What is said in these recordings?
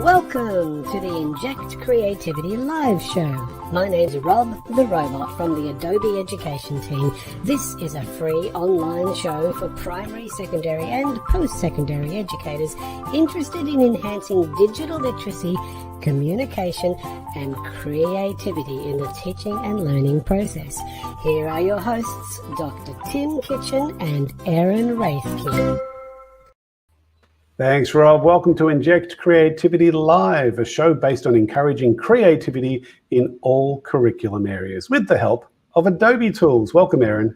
Welcome to the Inject Creativity Live Show. My name's Rob the Robot from the Adobe Education team. This is a free online show for primary, secondary and post-secondary educators interested in enhancing digital literacy, communication and creativity in the teaching and learning process. Here are your hosts, Dr. Tim Kitchen and Aaron Raithke. Thanks, Rob. Welcome to Inject Creativity Live, a show based on encouraging creativity in all curriculum areas with the help of Adobe tools. Welcome, Erin.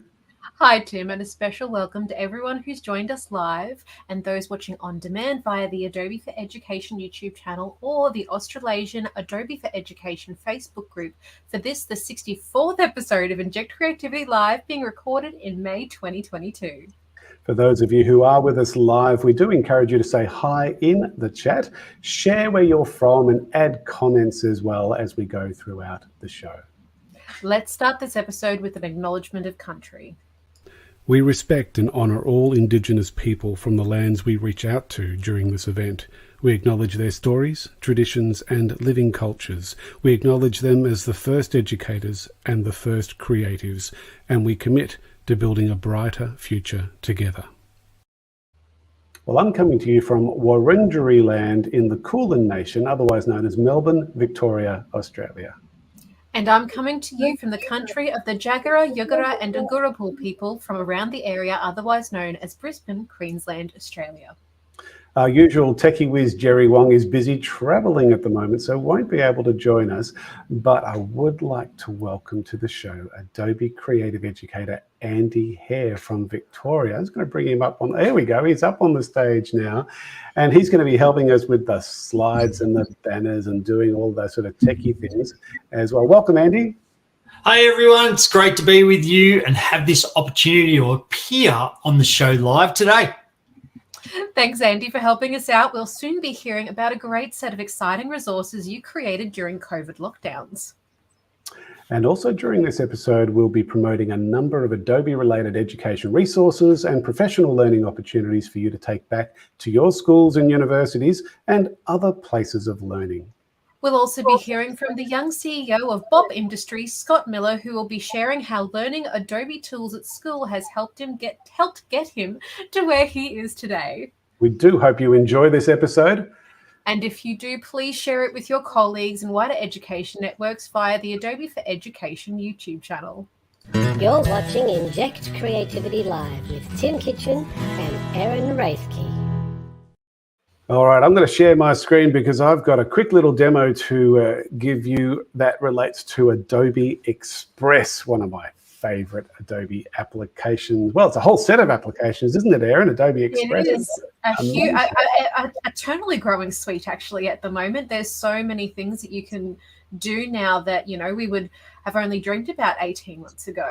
Hi, Tim, and a special welcome to everyone who's joined us live and those watching on demand via the Adobe for Education YouTube channel or the Australasian Adobe for Education Facebook group for this, the 64th episode of Inject Creativity Live, being recorded in May 2022. For those of you who are with us live, we do encourage you to say hi in the chat, share where you're from, and add comments as well as we go throughout the show. Let's start this episode with an acknowledgement of country. We respect and honour all Indigenous people from the lands we reach out to during this event. We acknowledge their stories, traditions and living cultures. We acknowledge them as the first educators and the first creatives, and we commit to building a brighter future together. Well, I'm coming to you from Wurundjeri land in the Kulin Nation, otherwise known as Melbourne, Victoria, Australia. And I'm coming to you from the country of the Jagera, Yugara and Ngurrupul people from around the area otherwise known as Brisbane, Queensland, Australia. Our usual techie whiz Jerry Wong is busy travelling at the moment, so won't be able to join us. But I would like to welcome to the show Adobe Creative Educator Andy Hare from Victoria. I'm just going to bring him up on, there we go, he's up on the stage now. And he's going to be helping us with the slides and the banners and doing all those sort of techie things as well. Welcome, Andy. Hi, everyone. It's great to be with you and have this opportunity to appear on the show live today. Thanks, Andy, for helping us out. We'll soon be hearing about a great set of exciting resources you created during COVID lockdowns. And also during this episode, we'll be promoting a number of Adobe-related education resources and professional learning opportunities for you to take back to your schools and universities and other places of learning. We'll also be hearing from the young CEO of Bob Industries, Scott Miller, who will be sharing how learning Adobe tools at school has helped get him to where he is today. We do hope you enjoy this episode. And if you do, please share it with your colleagues and wider education networks via the Adobe for Education YouTube channel. You're watching Inject Creativity Live with Tim Kitchen and Aaron Raithke. All right, I'm going to share my screen because I've got a quick little demo to give you that relates to Adobe Express, one of my favorite Adobe applications. Well, it's a whole set of applications, isn't it, Aaron? Adobe Express. It is a totally growing suite, actually, at the moment. There's so many things that you can do now that, you know, we would have only dreamed about 18 months ago.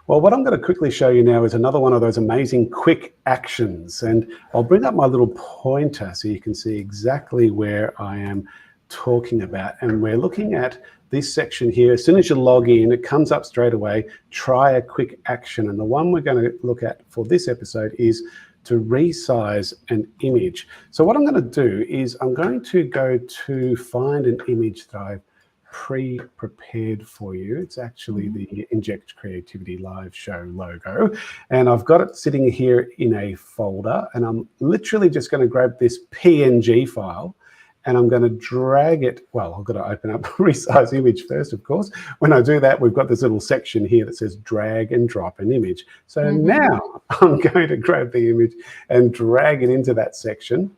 Well, what I'm going to quickly show you now is another one of those amazing quick actions. And I'll bring up my little pointer so you can see exactly where I am talking about. And we're looking at this section here. As soon as you log in, it comes up straight away, try a quick action. And the one we're going to look at for this episode is to resize an image. So what I'm going to do is I'm going to go to find an image that I've pre-prepared for you. It's actually the Inject Creativity Live Show logo. And I've got it sitting here in a folder. And I'm literally just going to grab this PNG file and I'm going to drag it. Well, I've got to open up resize image first, of course. When I do that, we've got this little section here that says drag and drop an image. So now I'm going to grab the image and drag it into that section.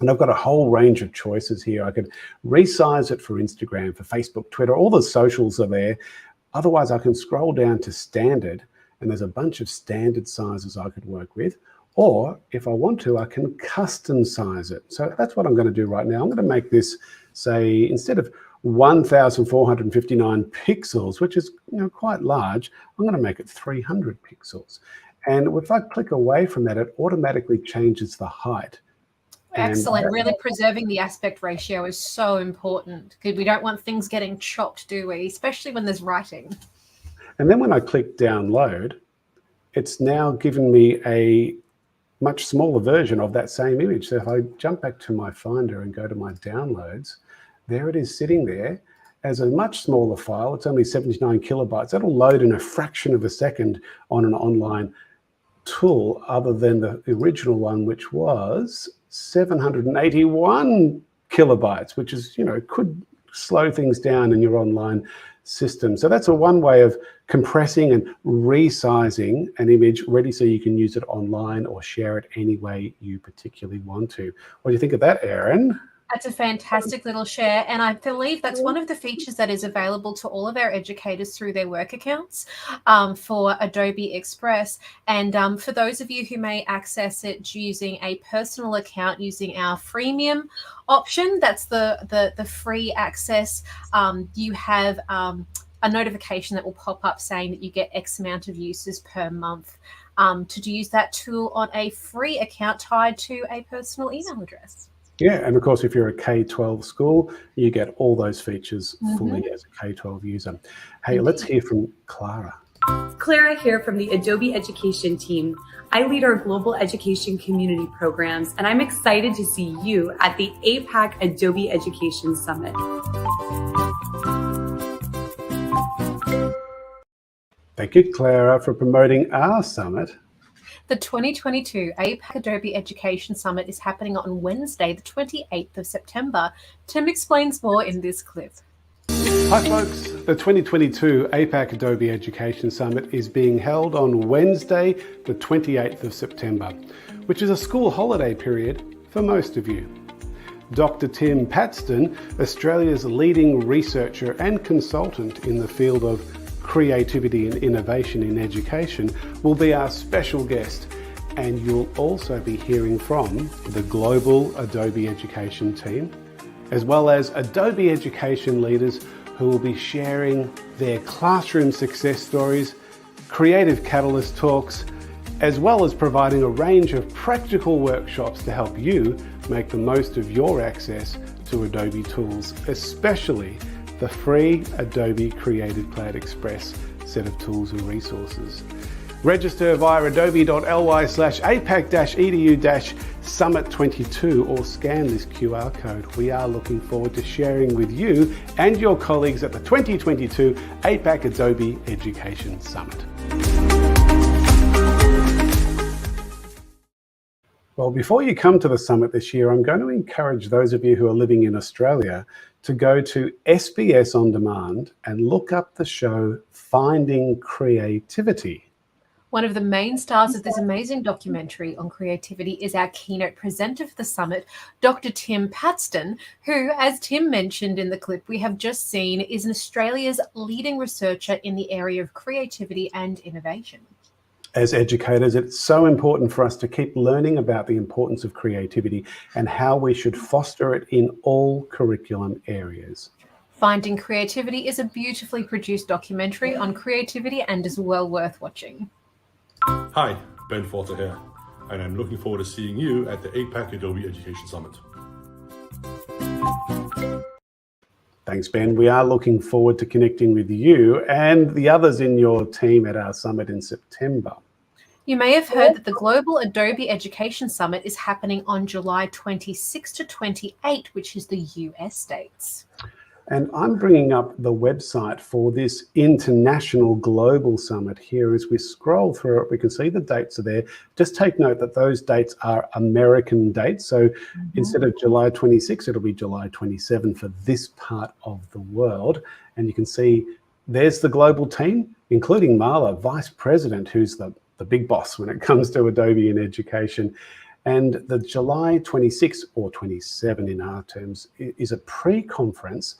And I've got a whole range of choices here. I could resize it for Instagram, for Facebook, Twitter, all the socials are there. Otherwise, I can scroll down to standard, and there's a bunch of standard sizes I could work with. Or if I want to, I can custom size it. So that's what I'm going to do right now. I'm going to make this, say, instead of 1,459 pixels, which is, you know, quite large, I'm going to make it 300 pixels. And if I click away from that, it automatically changes the height. Excellent. Really preserving the aspect ratio is so important because we don't want things getting chopped, do we? Especially when there's writing. And then when I click download, it's now given me a much smaller version of that same image. So if I jump back to my Finder and go to my downloads, there it is sitting there as a much smaller file. It's only 79 kilobytes. That'll load in a fraction of a second on an online tool, other than the original one, which was 781 kilobytes, which is, could slow things down in your online system. So that's one way of compressing and resizing an image ready so you can use it online or share it any way you particularly want to. What do you think of that, Erin? That's a fantastic little share. And I believe that's one of the features that is available to all of our educators through their work accounts for Adobe Express. And for those of you who may access it using a personal account using our freemium option, that's the free access, you have a notification that will pop up saying that you get X amount of uses per month to use that tool on a free account tied to a personal email address. Yeah, and of course, if you're a K-12 school, you get all those features fully as a K-12 user. Hey, let's hear from Clara. Clara here from the Adobe Education team. I lead our global education community programs, and I'm excited to see you at the APAC Adobe Education Summit. Thank you, Clara, for promoting our summit. The 2022 APAC Adobe Education Summit is happening on Wednesday, the 28th of September. Tim explains more in this clip. Hi folks, the 2022 APAC Adobe Education Summit is being held on Wednesday, the 28th of September, which is a school holiday period for most of you. Dr. Tim Paxton, Australia's leading researcher and consultant in the field of creativity and innovation in education, will be our special guest, and you'll also be hearing from the global Adobe Education team, as well as Adobe Education leaders who will be sharing their classroom success stories, creative catalyst talks, as well as providing a range of practical workshops to help you make the most of your access to Adobe tools, especially the free Adobe Creative Cloud Express set of tools and resources. Register via adobe.ly/apac-edu-summit22 or scan this QR code. We are looking forward to sharing with you and your colleagues at the 2022 APAC Adobe Education Summit. Well, before you come to the summit this year, I'm going to encourage those of you who are living in Australia to go to SBS On Demand and look up the show Finding Creativity. One of the main stars of this amazing documentary on creativity is our keynote presenter for the summit, Dr. Tim Paxton, who, as Tim mentioned in the clip we have just seen, is Australia's leading researcher in the area of creativity and innovation. As educators, it's so important for us to keep learning about the importance of creativity and how we should foster it in all curriculum areas. Finding Creativity is a beautifully produced documentary on creativity and is well worth watching. Hi, Ben Forter here, and I'm looking forward to seeing you at the APAC Adobe Education Summit. Thanks, Ben. We are looking forward to connecting with you and the others in your team at our summit in September. You may have heard that the Global Adobe Education Summit is happening on July 26 to 28, which is the US dates. And I'm bringing up the website for this international global summit here. As we scroll through it, we can see the dates are there. Just take note that those dates are American dates. So instead of July 26, it'll be July 27 for this part of the world. And you can see there's the global team, including Marla, Vice President, who's the big boss when it comes to Adobe in education. And the July 26 or 27 in our terms is a pre-conference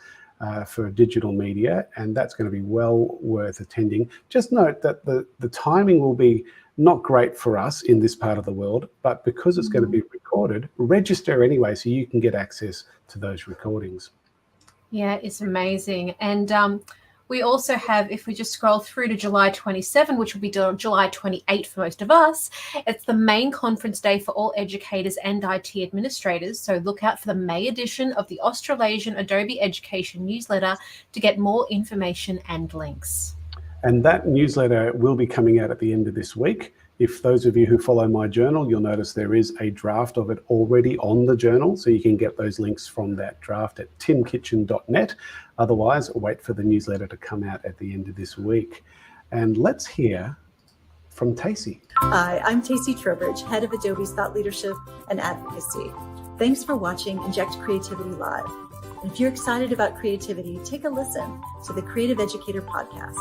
for digital media, and that's going to be well worth attending. Just note that the timing will be not great for us in this part of the world, but because it's going to be recorded, register anyway so you can get access to those recordings. Yeah, it's amazing. And we also have, if we just scroll through to July 27, which will be July 28 for most of us, it's the main conference day for all educators and IT administrators. So look out for the May edition of the Australasian Adobe Education newsletter to get more information and links. And that newsletter will be coming out at the end of this week. If those of you who follow my journal, you'll notice there is a draft of it already on the journal, so you can get those links from that draft at timkitchen.net. Otherwise, wait for the newsletter to come out at the end of this week. And let's hear from Tacey. Hi, I'm Tacey Trowbridge, head of Adobe's Thought Leadership and Advocacy. Thanks for watching Inject Creativity Live. And if you're excited about creativity, take a listen to the Creative Educator podcast.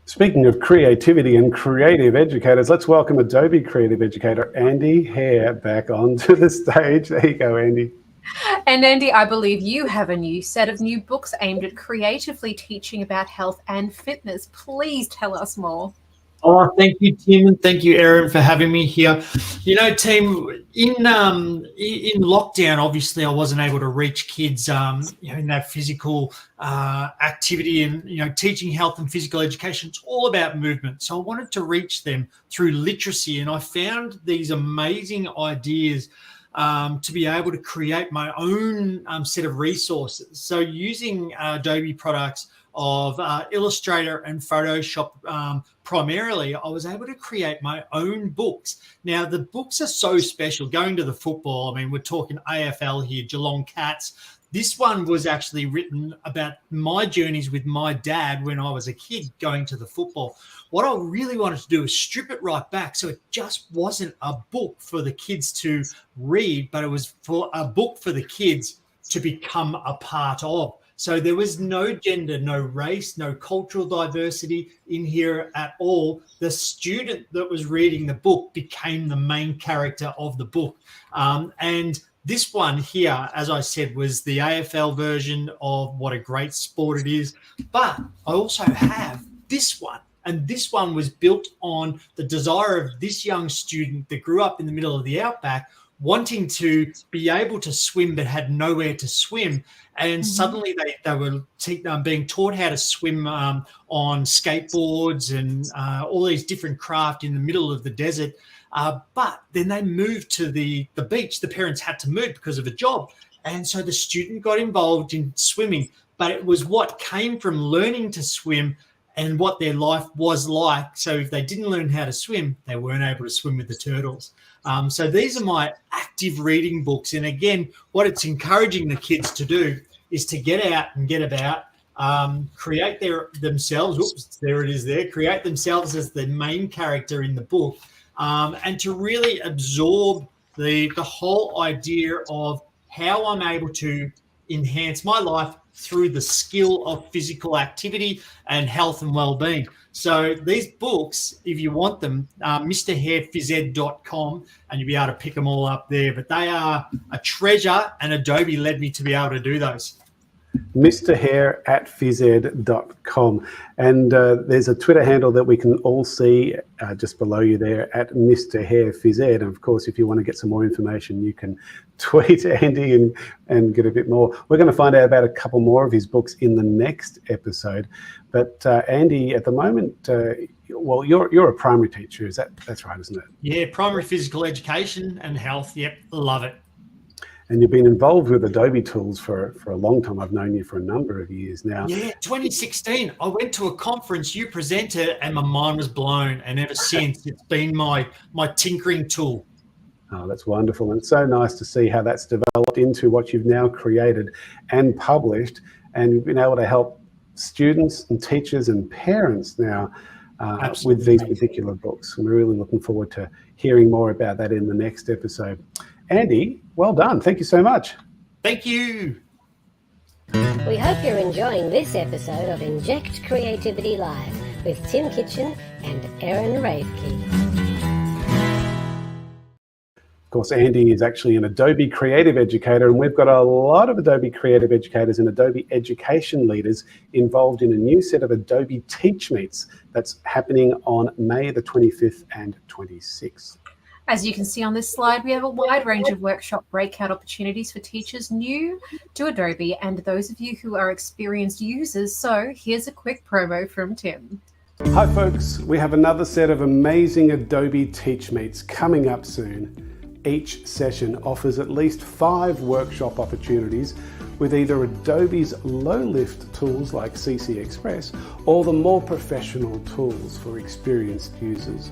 Speaking of creativity and creative educators, let's welcome Adobe Creative Educator Andy Hare back onto the stage. There you go, Andy. And Andy, I believe you have a new set of new books aimed at creatively teaching about health and fitness. Please tell us more. Oh, thank you, Tim, and thank you, Erin, for having me here. You know, team, in lockdown, obviously, I wasn't able to reach kids, in that physical activity and, teaching health and physical education. It's all about movement. So I wanted to reach them through literacy, and I found these amazing ideas to be able to create my own set of resources. So using Adobe products of Illustrator and Photoshop primarily, I was able to create my own books. Now, the books are so special. Going to the football, I mean, we're talking AFL here, Geelong Cats. This one was actually written about my journeys with my dad when I was a kid going to the football. What I really wanted to do is strip it right back so it just wasn't a book for the kids to read, but it was for a book for the kids to become a part of. So there was no gender, no race, no cultural diversity in here at all. The student that was reading the book became the main character of the book. And this one here, as I said, was the AFL version of what a great sport it is. But I also have this one. And this one was built on the desire of this young student that grew up in the middle of the outback, wanting to be able to swim but had nowhere to swim. And suddenly they were being taught how to swim on skateboards and all these different craft in the middle of the desert. But then they moved to the beach. The parents had to move because of a job. And so the student got involved in swimming. But it was what came from learning to swim and what their life was like. So if they didn't learn how to swim, they weren't able to swim with the turtles. So these are my active reading books. And again, what it's encouraging the kids to do is to get out and get about, create themselves. Oops, there it is there. Create themselves as the main character in the book, and to really absorb the whole idea of how I'm able to enhance my life through the skill of physical activity and health and well-being. So these books, if you want them, mrharephysed.com, and you'll be able to pick them all up there. But they are a treasure, and Adobe led me to be able to do those. mrharephysed.com. And there's a Twitter handle that we can all see just below you there at Mr. Hare Phys Ed. And of course, if you want to get some more information, you can tweet Andy and get a bit more. We're going to find out about a couple more of his books in the next episode. But Andy, at the moment, well, you're a primary teacher. That's right, isn't it? Yeah, primary physical education and health. Yep, love it. And you've been involved with Adobe tools for a long time. I've known you for a number of years now. Yeah, 2016. I went to a conference, you presented, and my mind was blown. And ever since, it's been my tinkering tool. Oh, that's wonderful. And it's so nice to see how that's developed into what you've now created and published. And you've been able to help students and teachers and parents now with these particular books. And we're really looking forward to hearing more about that in the next episode. Andy, well done. Thank you so much. Thank you. We hope you're enjoying this episode of Inject Creativity Live with Tim Kitchen and Erin Ravke. Of course, Andy is actually an Adobe Creative Educator, and we've got a lot of Adobe Creative Educators and Adobe Education leaders involved in a new set of Adobe Teach Meets that's happening on May the 25th and 26th. As you can see on this slide, we have a wide range of workshop breakout opportunities for teachers new to Adobe and those of you who are experienced users. So here's a quick promo from Tim. Hi folks, we have another set of amazing Adobe Teach Meets coming up soon. Each session offers at least 5 workshop opportunities with either Adobe's low-lift tools like CC Express or the more professional tools for experienced users.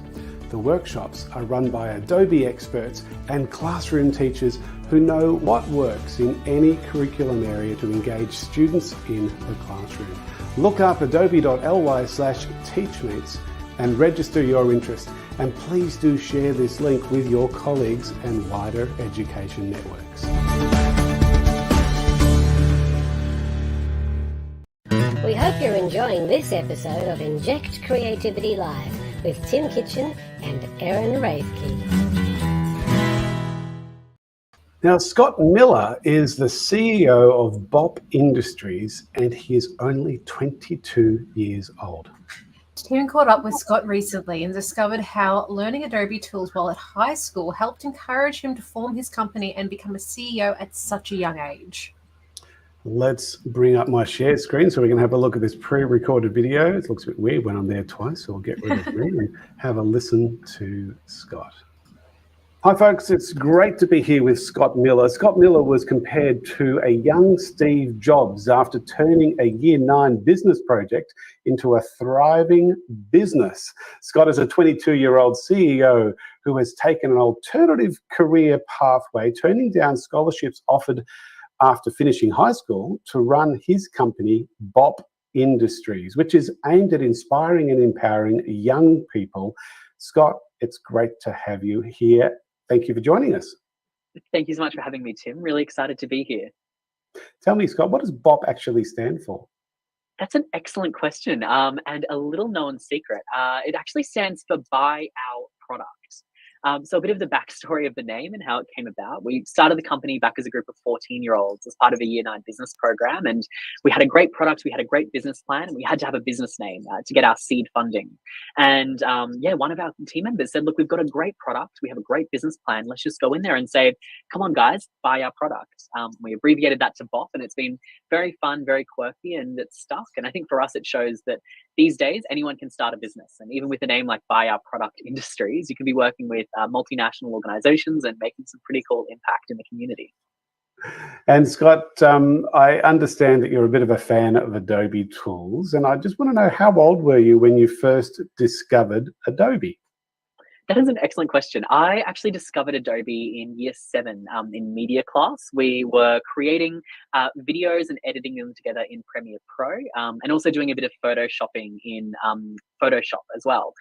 The workshops are run by Adobe experts and classroom teachers who know what works in any curriculum area to engage students in the classroom. Look up adobe.ly/teachmeets and register your interest. And please do share this link with your colleagues and wider education networks. We hope you're enjoying this episode of Inject Creativity Live with Tim Kitchen and Erin Rathke. Now, Scott Miller is the CEO of BOP Industries, and he is only 22 years old. Tim caught up with Scott recently and discovered how learning Adobe tools while at high school helped encourage him to form his company and become a CEO at such a young age. Let's bring up my share screen so we can have a look at this pre-recorded video. It looks a bit weird when I'm there twice, so I'll get rid of me and have a listen to Scott. Hi folks, it's great to be here with Scott Miller. Scott Miller was compared to a young Steve Jobs after turning a Year 9 business project into a thriving business. Scott is a 22-year-old CEO who has taken an alternative career pathway, turning down scholarships offered after finishing high school to run his company, BOP Industries, which is aimed at inspiring and empowering young people. Scott, it's great to have you here. Thank you for joining us. Thank you so much for having me, Tim. Really excited to be here. Tell me, Scott, what does BOP actually stand for? That's an excellent question, and a little known secret. It actually stands for Buy Our Product. So a bit of the backstory of the name and how it came about. We started the company back as a group of 14-year-olds as part of a Year 9 business program, and we had a great product, we had a great business plan, and we had to have a business name to get our seed funding. And one of our team members said, look, we've got a great product, we have a great business plan, let's just go in there and say, come on guys, buy our product. We abbreviated that to BOP, and it's been very fun, very quirky, and it's stuck. And I think for us, it shows that these days, anyone can start a business. And even with a name like Buy Our Product Industries, you can be working with multinational organizations and making some pretty cool impact in the community. And Scott, I understand that you're a bit of a fan of Adobe tools. And I just want to know, how old were you when you first discovered Adobe? That is an excellent question. I actually discovered Adobe in Year 7 in media class. We were creating videos and editing them together in Premiere Pro, and also doing a bit of photoshopping in Photoshop as well.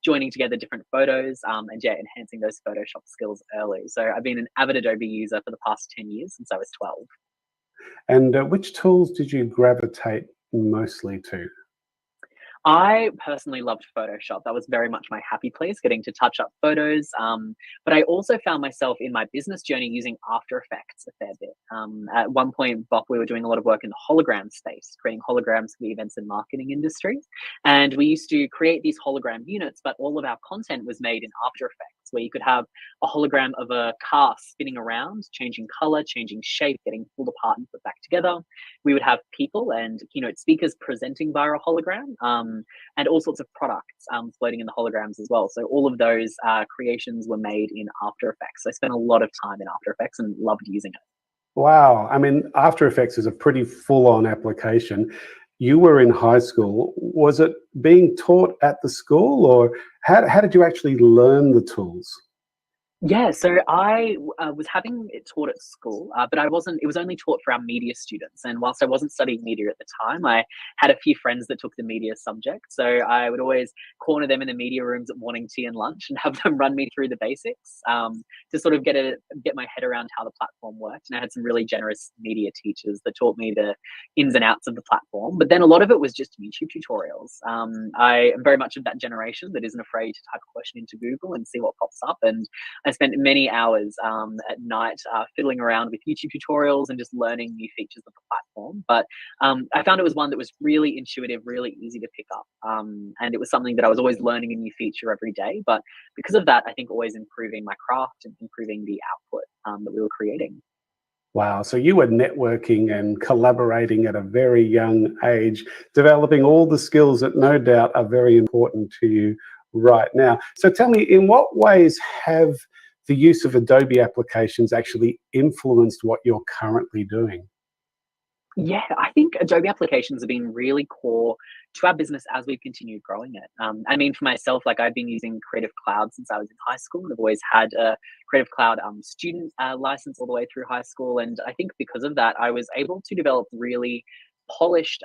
Joining together different photos and enhancing those Photoshop skills early. So I've been an avid Adobe user for the past 10 years since I was 12. And which tools did you gravitate mostly to? I personally loved Photoshop. That was very much my happy place, getting to touch up photos. But I also found myself in my business journey using After Effects a fair bit. At one point, BOP, we were doing a lot of work in the hologram space, creating holograms for the events and marketing industry. And we used to create these hologram units, but all of our content was made in After Effects, where you could have a hologram of a car spinning around, changing color, changing shape, getting pulled apart and put back together. We would have people and keynote speakers presenting via a hologram, and all sorts of products floating in the holograms as well. So all of those creations were made in After Effects. So I spent a lot of time in After Effects and loved using it. Wow. I mean, After Effects is a pretty full-on application. You were in high school. Was it being taught at the school, or how did you actually learn the tools? Yeah, so I was having it taught at school, but it was only taught for our media students. And whilst I wasn't studying media at the time, I had a few friends that took the media subject. So I would always corner them in the media rooms at morning tea and lunch and have them run me through the basics to sort of get my head around how the platform worked. And I had some really generous media teachers that taught me the ins and outs of the platform. But then a lot of it was just YouTube tutorials. I am very much of that generation that isn't afraid to type a question into Google and see what pops up. And I spent many hours at night fiddling around with YouTube tutorials and just learning new features of the platform. But I found it was one that was really intuitive, really easy to pick up. And it was something that I was always learning a new feature every day. But because of that, I think always improving my craft and improving the output that we were creating. Wow. So you were networking and collaborating at a very young age, developing all the skills that no doubt are very important to you right now. So tell me, in what ways have the use of Adobe applications actually influenced what you're currently doing? Yeah, I think Adobe applications have been really core to our business as we've continued growing it. I mean, for myself, like I've been using Creative Cloud since I was in high school, and I've always had a Creative Cloud student license all the way through high school. And I think because of that, I was able to develop really polished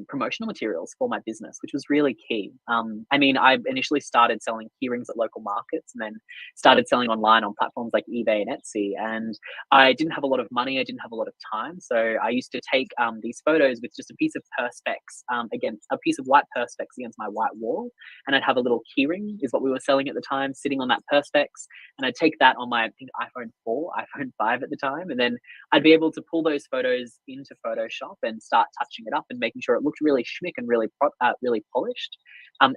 promotional materials for my business, which was really key. I mean, I initially started selling keyrings at local markets and then started selling online on platforms like eBay and Etsy. And I didn't have a lot of money, I didn't have a lot of time. So I used to take these photos with just a piece of Perspex against a piece of white Perspex against my white wall. And I'd have a little keyring, is what we were selling at the time, sitting on that Perspex. And I'd take that on my, I think, iPhone 4, iPhone 5 at the time. And then I'd be able to pull those photos into Photoshop and start touching it up and making sure it looked really schmick and really really polished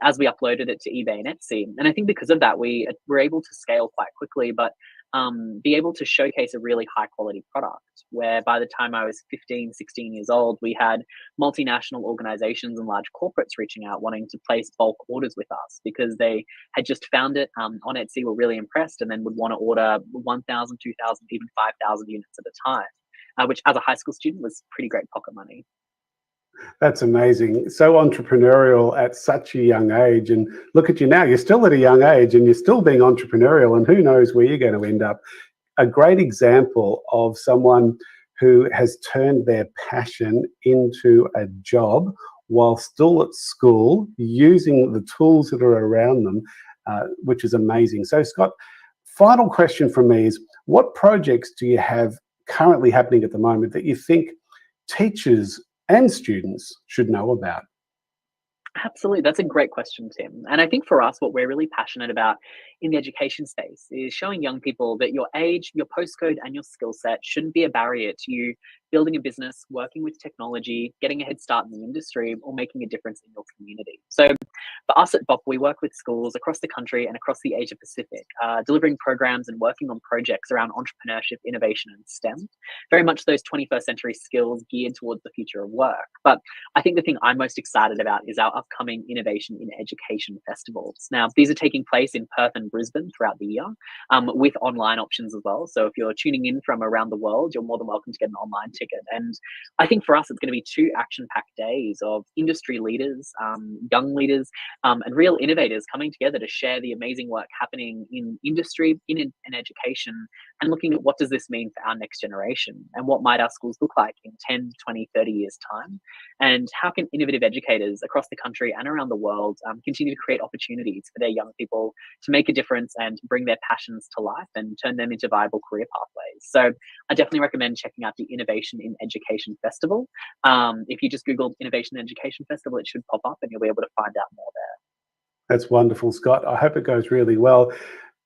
as we uploaded it to eBay and Etsy. And I think because of that, we were able to scale quite quickly, but be able to showcase a really high quality product, where by the time I was 15, 16 years old, we had multinational organizations and large corporates reaching out wanting to place bulk orders with us because they had just found it on Etsy, were really impressed, and then would want to order 1,000, 2,000, even 5,000 units at a time, which as a high school student was pretty great pocket money. That's amazing. So entrepreneurial at such a young age. And look at you now, you're still at a young age and you're still being entrepreneurial, and who knows where you're going to end up. A great example of someone who has turned their passion into a job while still at school, using the tools that are around them, which is amazing. So Scott, final question from me is, what projects do you have currently happening at the moment that you think teachers and students should know about? Absolutely. That's a great question, Tim. And I think for us, what we're really passionate about in the education space is showing young people that your age, your postcode, and your skill set shouldn't be a barrier to you building a business, working with technology, getting a head start in the industry, or making a difference in your community. So for us at BOP, we work with schools across the country and across the Asia Pacific, delivering programs and working on projects around entrepreneurship, innovation, and STEM. Very much those 21st century skills geared towards the future of work. But I think the thing I'm most excited about is our upcoming Innovation in Education festivals. Now, these are taking place in Perth and Brisbane throughout the year, with online options as well. So if you're tuning in from around the world, you're more than welcome to get an online ticket. And I think for us, it's going to be 2 action-packed days of industry leaders, young leaders, and real innovators coming together to share the amazing work happening in industry, in education, and looking at what does this mean for our next generation, and what might our schools look like in 10, 20, 30 years' time, and how can innovative educators across the country and around the world continue to create opportunities for their young people to make a difference and bring their passions to life and turn them into viable career pathways. So I definitely recommend checking out the Innovation in Education Festival. If you just Google Innovation in Education Festival, it should pop up and you'll be able to find out more there. That's wonderful, Scott. I hope it goes really well.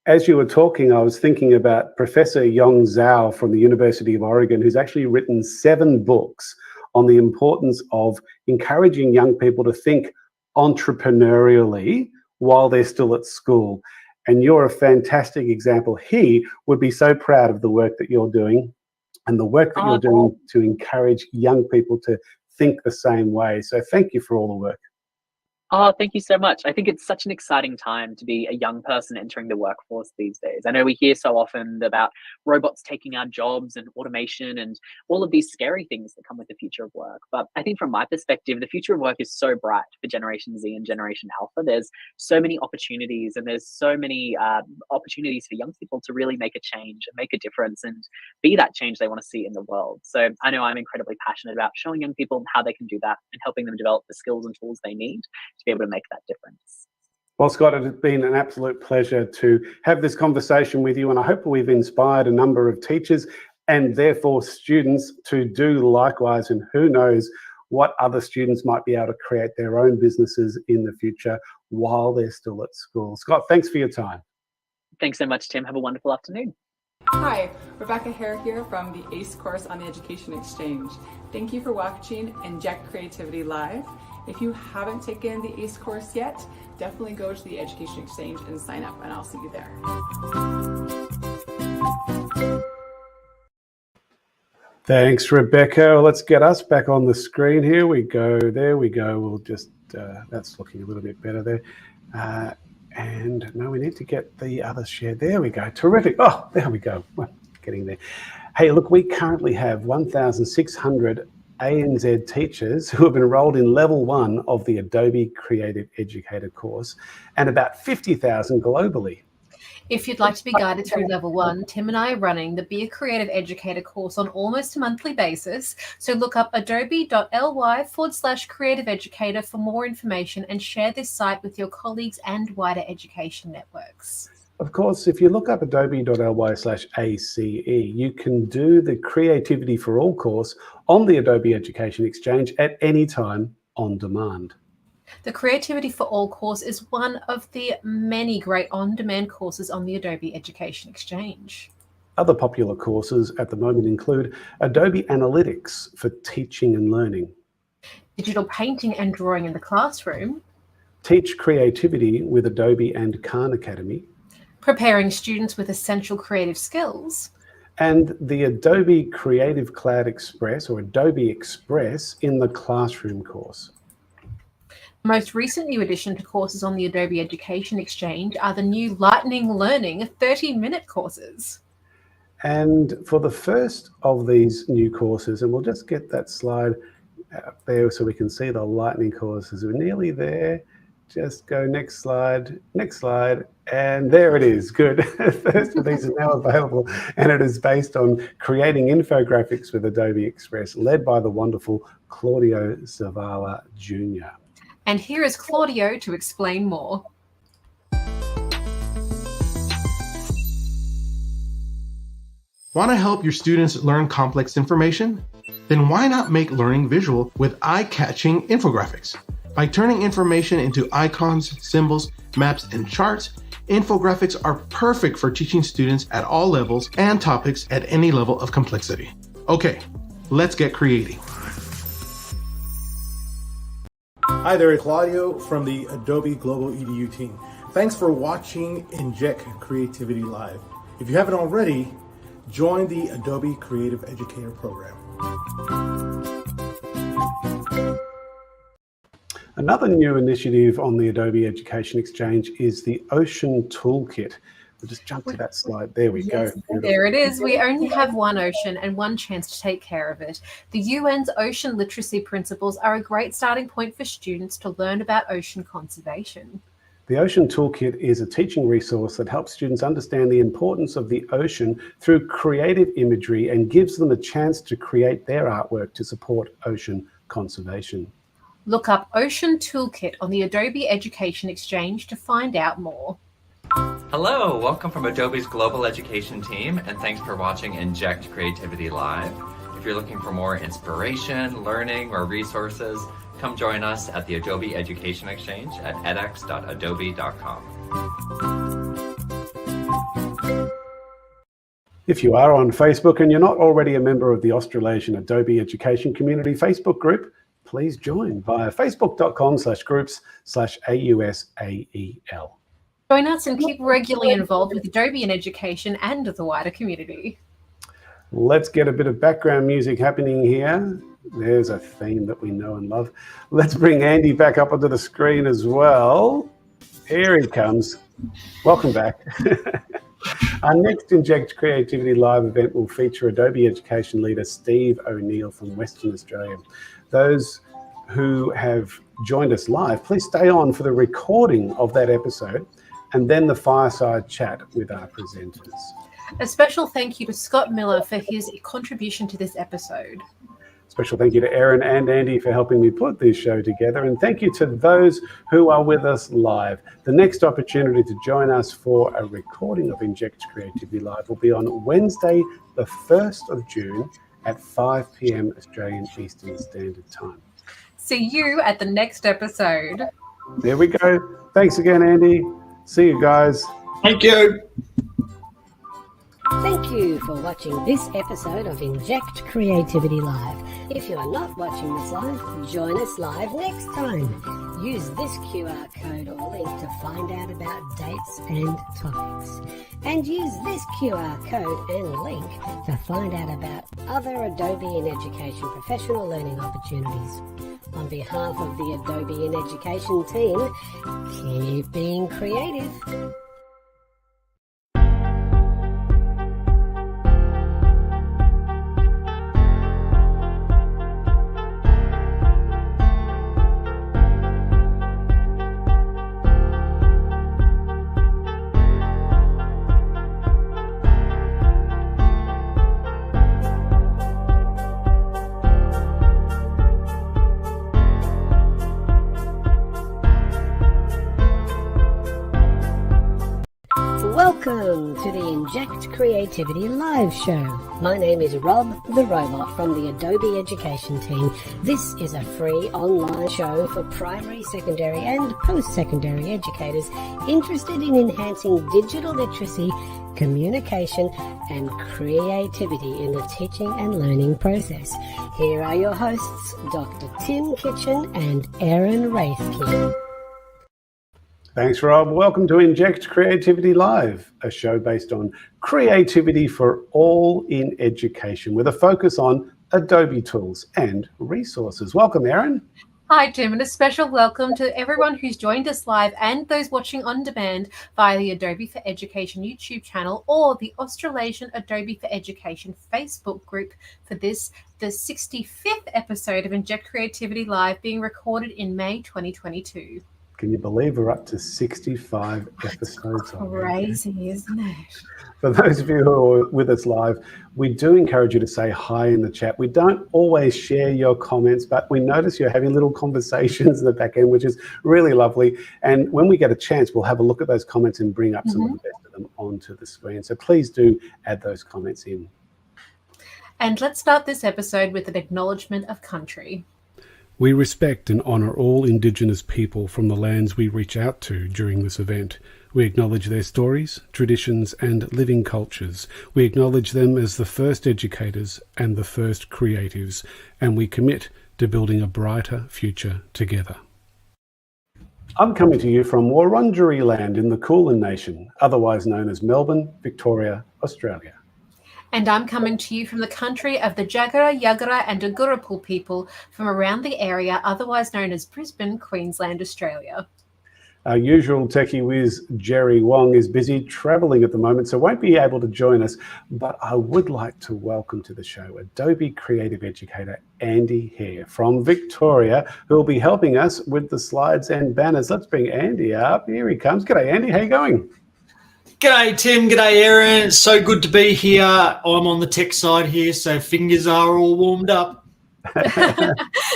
As you were talking, I was thinking about Professor Yong Zhao from the University of Oregon, who's actually written 7 books on the importance of encouraging young people to think entrepreneurially while they're still at school. And you're a fantastic example. He would be so proud of the work that you're doing and the work that you're doing to encourage young people to think the same way. So thank you for all the work. Oh, thank you so much. I think it's such an exciting time to be a young person entering the workforce these days. I know we hear so often about robots taking our jobs and automation and all of these scary things that come with the future of work. But I think from my perspective, the future of work is so bright for Generation Z and Generation Alpha. There's so many opportunities, and there's so many opportunities for young people to really make a change and make a difference and be that change they want to see in the world. So I know I'm incredibly passionate about showing young people how they can do that and helping them develop the skills and tools they need to be able to make that difference. Well, Scott, it has been an absolute pleasure to have this conversation with you, and I hope we've inspired a number of teachers and therefore students to do likewise, and who knows what other students might be able to create their own businesses in the future while they're still at school. Scott, thanks for your time. Thanks so much, Tim. Have a wonderful afternoon. Hi, Rebecca Hare here from the ACE course on the Education Exchange. Thank you for watching Inject Creativity Live. If you haven't taken the ACE course yet, definitely go to the Education Exchange and sign up, and I'll see you there. Thanks, Rebecca. Let's get us back on the screen. Here we go. There we go. We'll just, that's looking a little bit better there. And now we need to get the other share. There we go. Terrific. Oh, there we go. Well, getting there. Hey, look, we currently have 1,600 ANZ teachers who have enrolled in level 1 of the Adobe Creative Educator course and about 50,000 globally. If you'd like to be guided through level 1, Tim and I are running the Be a Creative Educator course on almost a monthly basis. So look up adobe.ly/creative educator for more information and share this site with your colleagues and wider education networks. Of course, if you look up adobe.ly/ACE, you can do the Creativity for All course on the Adobe Education Exchange at any time on demand. The Creativity for All course is one of the many great on-demand courses on the Adobe Education Exchange. Other popular courses at the moment include Adobe Analytics for teaching and learning, Digital painting and drawing in the classroom, Teach Creativity with Adobe and Khan Academy, Preparing students with essential creative skills, and the Adobe Creative Cloud Express or Adobe Express in the classroom course. The most recent new addition to courses on the Adobe Education Exchange are the new Lightning Learning 30-minute courses. And for the first of these new courses, and we'll just get that slide up there so we can see the Lightning courses. We're nearly there. Just go next slide, and there it is. Good. The first of these is now available, and it is based on creating infographics with Adobe Express, led by the wonderful Claudio Zavala Jr. And here is Claudio to explain more. Want to help your students learn complex information? Then why not make learning visual with eye-catching infographics? By turning information into icons, symbols, maps, and charts, infographics are perfect for teaching students at all levels and topics at any level of complexity. Okay, let's get creating. Hi there, it's Claudio from the Adobe Global EDU team. Thanks for watching Inject Creativity Live. If you haven't already, join the Adobe Creative Educator program. Another new initiative on the Adobe Education Exchange is the Ocean Toolkit. We'll just jump to that slide. There we go. There it is. We only have one ocean and one chance to take care of it. The UN's ocean literacy principles are a great starting point for students to learn about ocean conservation. The Ocean Toolkit is a teaching resource that helps students understand the importance of the ocean through creative imagery and gives them a chance to create their artwork to support ocean conservation. Look up Ocean Toolkit on the Adobe Education Exchange to find out more. Hello, welcome from Adobe's Global Education team, and thanks for watching Inject Creativity Live. If you're looking for more inspiration, learning, or resources, come join us at the Adobe Education Exchange at edx.adobe.com. If you are on Facebook and you're not already a member of the Australasian Adobe Education Community Facebook group, please join via facebook.com/groups/AUSAEL. Join us and keep regularly involved with Adobe in education and the wider community. Let's get a bit of background music happening here. There's a theme that we know and love. Let's bring Andy back up onto the screen as well. Here he comes. Welcome back. Our next Inject Creativity Live event will feature Adobe Education leader Steve O'Neill from Western Australia. Those who have joined us live, please stay on for the recording of that episode and then the fireside chat with our presenters. A special thank you to Scott Miller for his contribution to this episode. Special thank you to Erin and Andy for helping me put this show together, and thank you to those who are with us live. The next opportunity to join us for a recording of Inject Creativity Live will be on Wednesday, the 1st of June at 5 p.m. Australian Eastern Standard Time. See you at the next episode. There we go. Thanks again, Andy. See you guys. Thank you. Thank you for watching this episode of Inject Creativity Live. If you are not watching this live, join us live next time. Use this QR code or link link to find out about dates and topics. And use this QR code and link to find out about other Adobe in Education professional learning opportunities. On behalf of the Adobe in Education team, keep being creative. Welcome to the Inject Creativity Live Show. My name is Rob the Robot from the Adobe Education team. This is a free online show for primary, secondary and post-secondary educators interested in enhancing digital literacy, communication and creativity in the teaching and learning process. Here are your hosts, Dr. Tim Kitchen and Aaron Raithke. Thanks, Rob. Welcome to Inject Creativity Live, a show based on creativity for all in education with a focus on Adobe tools and resources. Welcome, Aaron. Hi, Tim, and a special welcome to everyone who's joined us live and those watching on demand via the Adobe for Education YouTube channel or the Australasian Adobe for Education Facebook group for this, the 65th episode of Inject Creativity Live, being recorded in May 2022. Can you believe we're up to 65 episodes? Crazy, isn't it? For those of you who are with us live, we do encourage you to say hi in the chat. We don't always share your comments, but we notice you're having little conversations in the back end, which is really lovely. And when we get a chance, we'll have a look at those comments and bring up some of the best of them onto the screen. So please do add those comments in. And let's start this episode with an acknowledgement of country. We respect and honour all Indigenous people from the lands we reach out to during this event. We acknowledge their stories, traditions and living cultures. We acknowledge them as the first educators and the first creatives, and we commit to building a brighter future together. I'm coming to you from Wurundjeri land in the Kulin Nation, otherwise known as Melbourne, Victoria, Australia. And I'm coming to you from the country of the Jagera, Yagara and Agurapul people from around the area, otherwise known as Brisbane, Queensland, Australia. Our usual techie whiz, Jerry Wong, is busy travelling at the moment, so won't be able to join us. But I would like to welcome to the show Adobe Creative Educator Andy Hare from Victoria, who will be helping us with the slides and banners. Let's bring Andy up. Here he comes. G'day, Andy. How you going? G'day, Tim. G'day, Aaron. It's so good to be here. I'm on the tech side here, so fingers are all warmed up.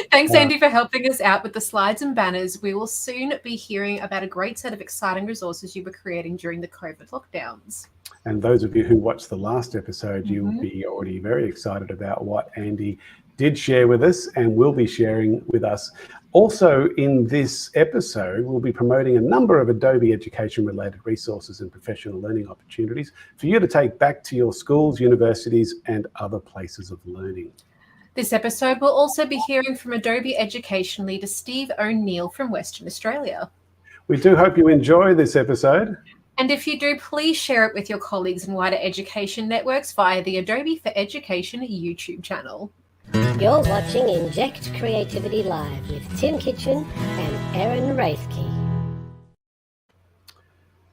Thanks, Andy, for helping us out with the slides and banners. We will soon be hearing about a great set of exciting resources you were creating during the COVID lockdowns. And those of you who watched the last episode, you will be already very excited about what Andy did share with us and will be sharing with us. Also in this episode, we'll be promoting a number of Adobe education-related resources and professional learning opportunities for you to take back to your schools, universities, and other places of learning. This episode will also be hearing from Adobe Education leader Steve O'Neill from Western Australia. We do hope you enjoy this episode. And if you do, please share it with your colleagues and wider education networks via the Adobe for Education YouTube channel. You're watching Inject Creativity Live with Tim Kitchen and Aaron Raithke.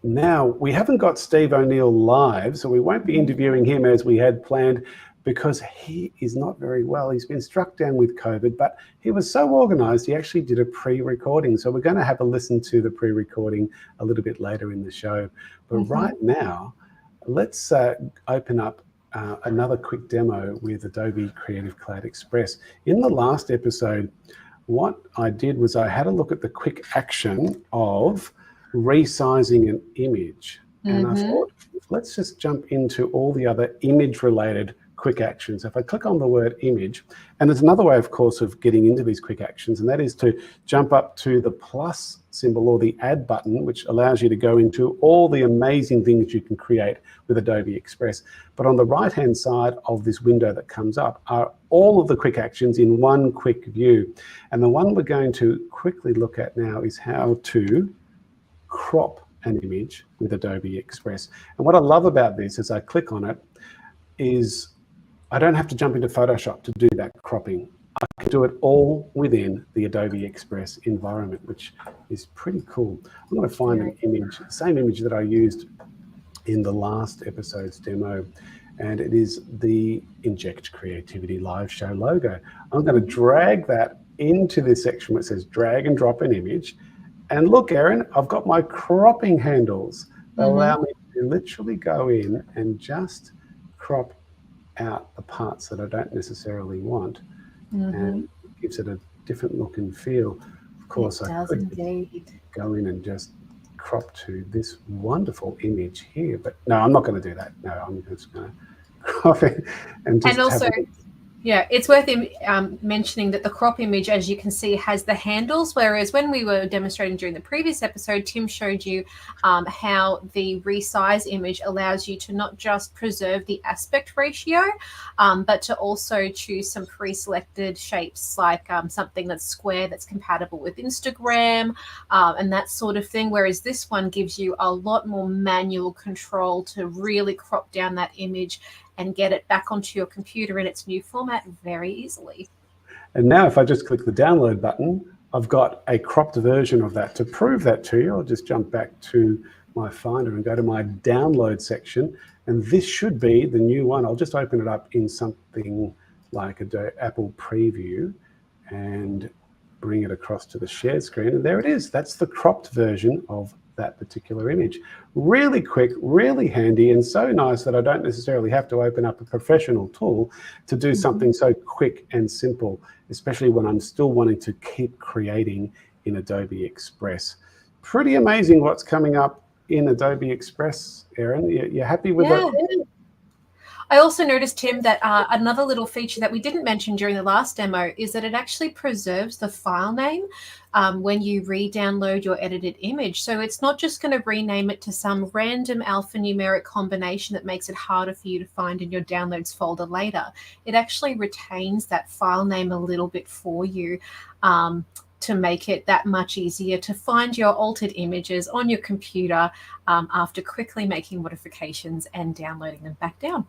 Now, we haven't got Steve O'Neill live, so we won't be interviewing him as we had planned because he is not very well. He's been struck down with COVID, but he was so organised, he actually did a pre-recording. So we're going to have a listen to the pre-recording a little bit later in the show. But right now, let's open up another quick demo with Adobe Creative Cloud Express. In the last episode, what I did was I had a look at the quick action of resizing an image. And I thought, let's just jump into all the other image-related quick actions. If I click on the word image, and there's another way, of course, of getting into these quick actions, and that is to jump up to the plus symbol or the add button, which allows you to go into all the amazing things you can create with Adobe Express. But on the right-hand side of this window that comes up are all of the quick actions in one quick view. And the one we're going to quickly look at now is how to crop an image with Adobe Express. And what I love about this is I click on it is I don't have to jump into Photoshop to do that cropping. I can do it all within the Adobe Express environment, which is pretty cool. I'm going to find an image, the same image that I used in the last episode's demo, and it is the Inject Creativity Live Show logo. I'm going to drag that into this section where it says drag and drop an image. And look, Erin, I've got my cropping handles that allow me to literally go in and just crop out the parts that I don't necessarily want. And it gives it a different look and feel. Of course, I could go in and just crop to this wonderful image here, but no, I'm not going to do that. No, I'm just going to crop it and just also, yeah, it's worth mentioning that the crop image, as you can see, has the handles, whereas when we were demonstrating during the previous episode, Tim showed you how the resize image allows you to not just preserve the aspect ratio, but to also choose some pre-selected shapes, like something that's square, that's compatible with Instagram, and that sort of thing, whereas this one gives you a lot more manual control to really crop down that image and get it back onto your computer in its new format very easily. And now if I just click the download button, I've got a cropped version of that. To prove that to you, I'll just jump back to my Finder and go to my download section. And this should be the new one. I'll just open it up in something like Apple Preview and bring it across to the shared screen. And there it is. That's the cropped version of that particular image. Really quick, really handy, and so nice that I don't necessarily have to open up a professional tool to do something so quick and simple, especially when I'm still wanting to keep creating in Adobe Express. Pretty amazing what's coming up in Adobe Express, Erin. You happy with that? I also noticed, Tim, that another little feature that we didn't mention during the last demo is that it actually preserves the file name when you re-download your edited image. So it's not just going to rename it to some random alphanumeric combination that makes it harder for you to find in your downloads folder later. It actually retains that file name a little bit for you to make it that much easier to find your altered images on your computer after quickly making modifications and downloading them back down.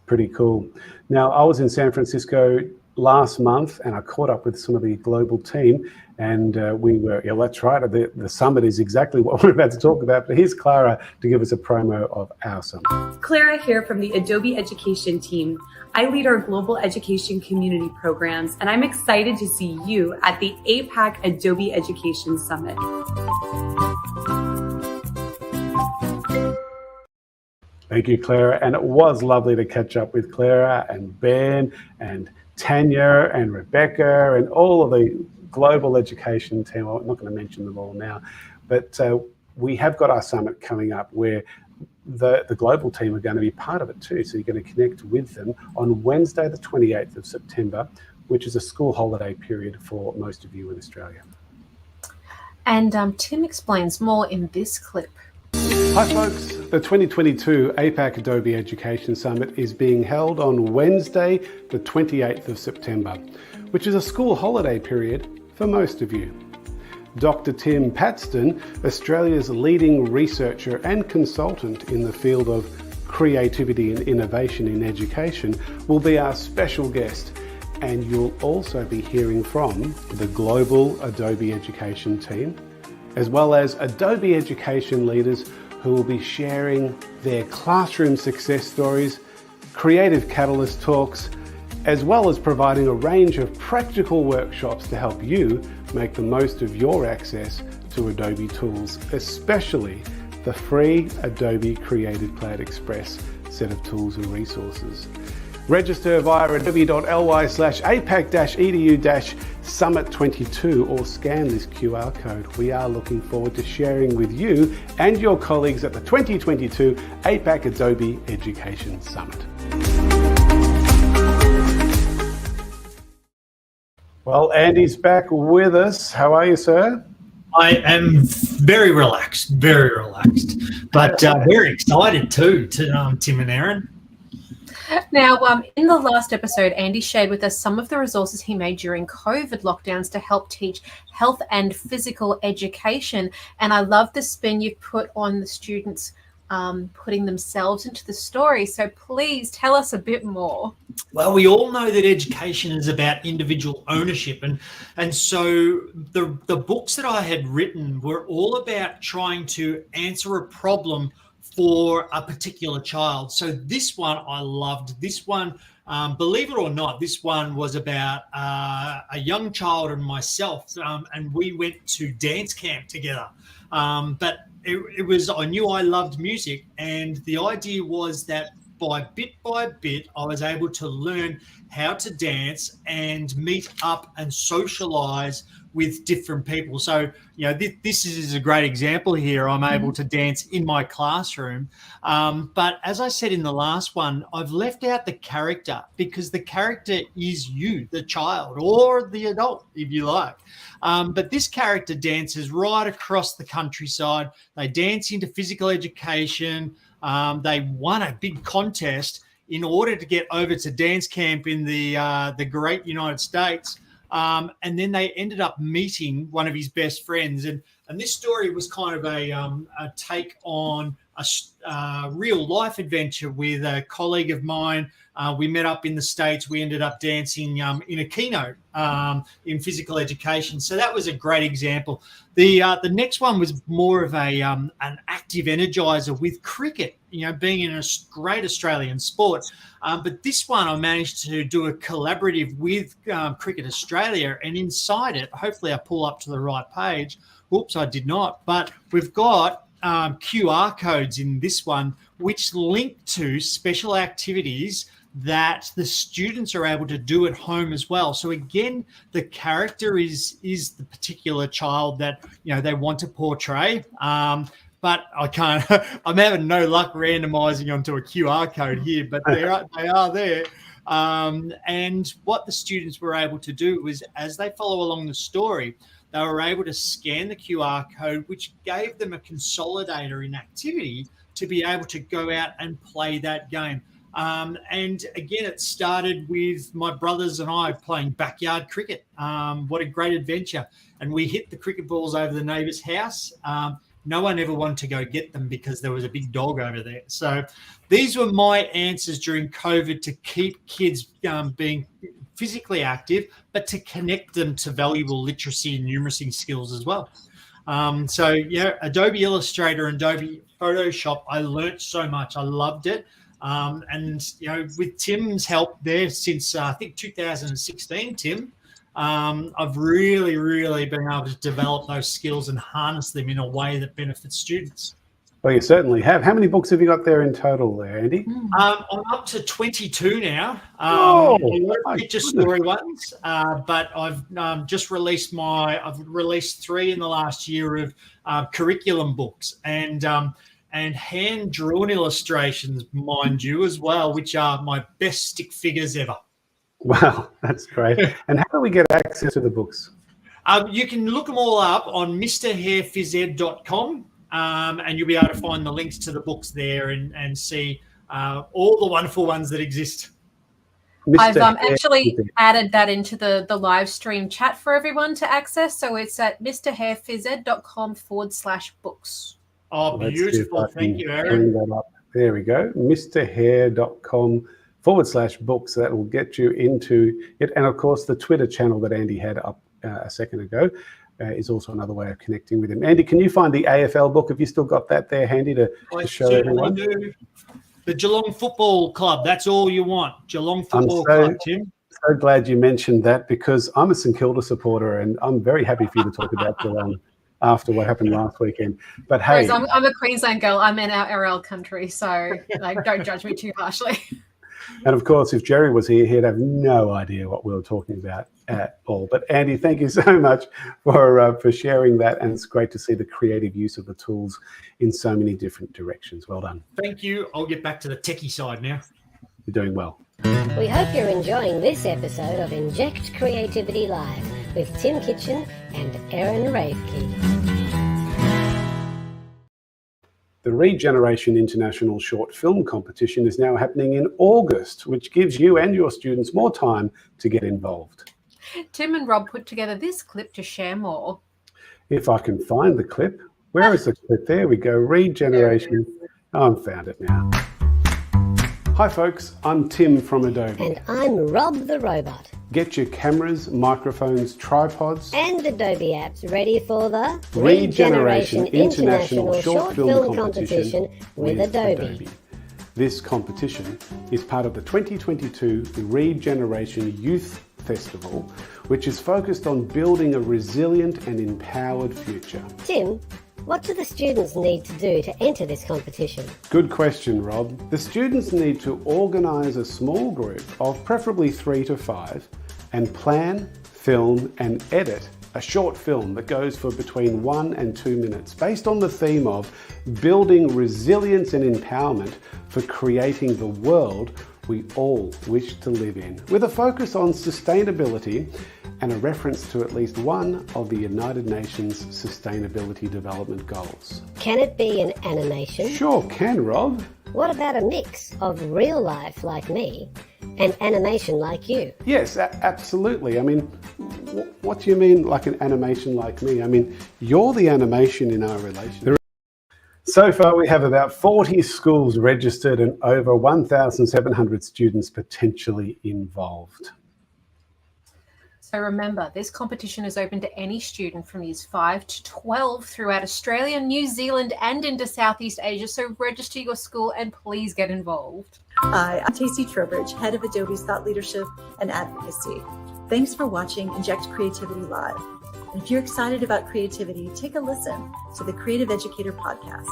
Pretty cool. Now, I was in San Francisco last month and I caught up with some of the global team, and we were, yeah, that's right, the summit is exactly what we're about to talk about, but here's Clara to give us a promo of our summit. Clara here from the Adobe Education team. I lead our global education community programs, and I'm excited to see you at the APAC Adobe Education Summit. Thank you, Clara. And it was lovely to catch up with Clara and Ben and Tanya and Rebecca and all of the global education team. I'm not going to mention them all now, but we have got our summit coming up where the global team are going to be part of it too. So you're going to connect with them on Wednesday, the 28th of September, which is a school holiday period for most of you in Australia. And Tim explains more in this clip. Hi folks, the 2022 APAC Adobe Education Summit is being held on Wednesday, the 28th of September, which is a school holiday period for most of you. Dr. Tim Paxton, Australia's leading researcher and consultant in the field of creativity and innovation in education, will be our special guest, and you'll also be hearing from the global Adobe Education team, as well as Adobe Education leaders who will be sharing their classroom success stories, creative catalyst talks, as well as providing a range of practical workshops to help you make the most of your access to Adobe tools, especially the free Adobe Creative Cloud Express set of tools and resources. Register via adobe.ly/apac-edu-summit22 or scan this QR code. We are looking forward to sharing with you and your colleagues at the 2022 APAC Adobe Education Summit. Well, Andy's back with us. How are you, sir? I am very relaxed, but very excited too, to Tim and Erin. Now, in the last episode, Andy shared with us some of the resources he made during COVID lockdowns to help teach health and physical education. And I love the spin you've put on the students putting themselves into the story. So please tell us a bit more. Well, we all know that education is about individual ownership, and so the books that I had written were all about trying to answer a problem for a particular child. So this one I loved. This one, believe it or not, this one was about a young child and myself, and we went to dance camp together. But it was, I knew I loved music, and the idea was that by bit, I was able to learn how to dance and meet up and socialize with different people. So, you know, this is a great example here. I'm able to dance in my classroom. But as I said in the last one, I've left out the character because the character is you, the child, or the adult, if you like. But this character dances right across the countryside. They dance into physical education. They won a big contest in order to get over to dance camp in the great United States. And then they ended up meeting one of his best friends. And this story was kind of a take on a real life adventure with a colleague of mine. We met up in the States. We ended up dancing in a keynote in physical education. So that was a great example. The next one was more of an active energizer with cricket, you know, being in a great Australian sport. But this one I managed to do a collaborative with Cricket Australia, and inside it, hopefully I pull up to the right page. Oops, I did not. But we've got QR codes in this one, which link to special activities that the students are able to do at home as well. So again, the character is the particular child that, you know, they want to portray. But I can't, I'm having no luck randomizing onto a QR code here, but they are there. And what the students were able to do was, as they follow along the story, they were able to scan the QR code, which gave them a consolidator in activity to be able to go out and play that game. And again, it started with my brothers and I playing backyard cricket. What a great adventure. And we hit the cricket balls over the neighbour's house. No one ever wanted to go get them because there was a big dog over there. So these were my answers during COVID to keep kids being physically active, but to connect them to valuable literacy and numeracy skills as well. So, yeah, Adobe Illustrator and Adobe Photoshop, I learnt so much. I loved it. And, you know, with Tim's help there since, I think, 2016, Tim, I've really been able to develop those skills and harness them in a way that benefits students. Well, you certainly have. How many books have you got there in total there, Andy? I'm up to 22 now. Picture story ones, but I've just released I've released 3 in the last year of curriculum books and hand-drawn illustrations, mind you, as well, which are my best stick figures ever. Wow, that's great. And how do we get access to the books? You can look them all up on mrhairphysed.com, and you'll be able to find the links to the books there and see all the wonderful ones that exist. I've actually added that into the live stream chat for everyone to access. So it's at mrhairphysed.com/books. Oh, beautiful. Thank you, Aaron. There we go. mrhair.com/books. That will get you into it. And of course, the Twitter channel that Andy had up a second ago is also another way of connecting with him. Andy, can you find the AFL book? Have you still got that there handy to show everyone? Do. The Geelong Football Club. That's all you want. Geelong Football Club, Tim. So glad you mentioned that, because I'm a St Kilda supporter and I'm very happy for you to talk about Geelong after what happened last weekend. But hey, I'm a Queensland girl. I'm in our RL country, so like, don't judge me too harshly. And of course, if Jerry was here, he'd have no idea what we were talking about at all. But Andy, thank you so much for sharing that. And it's great to see the creative use of the tools in so many different directions. Well done. Thank you. I'll get back to the techie side now. You're doing well. We hope you're enjoying this episode of Inject Creativity Live with Tim Kitchen and Erin Ravke. The Regeneration International Short Film Competition is now happening in August, which gives you and your students more time to get involved. Tim and Rob put together this clip to share more. If I can find the clip. Where is the clip? There we go. Regeneration. Oh, I found it now. Hi folks, I'm Tim from Adobe. And I'm Rob the Robot. Get your cameras, microphones, tripods and Adobe apps ready for the Regeneration International Short Film Competition with Adobe. This competition is part of the 2022 Regeneration Youth Festival, which is focused on building a resilient and empowered future. Tim, what do the students need to do to enter this competition? Good question, Rob. The students need to organise a small group of preferably 3 to 5 and plan, film and edit a short film that goes for between 1 and 2 minutes based on the theme of building resilience and empowerment for creating the world we all wish to live in, with a focus on sustainability and a reference to at least one of the United Nations Sustainability Development Goals. Can it be an animation? Sure can, Rob. What about a mix of real life like me and animation like you? Yes, absolutely. I mean, what do you mean like an animation like me? I mean, you're the animation in our relationship. So far, we have about 40 schools registered and over 1,700 students potentially involved. So remember, this competition is open to any student from years 5 to 12 throughout Australia, New Zealand, and into Southeast Asia. So register your school and please get involved. Hi, I'm Tacey Trowbridge, head of Adobe's Thought Leadership and Advocacy. Thanks for watching Inject Creativity Live. And if you're excited about creativity, take a listen to the Creative Educator Podcast.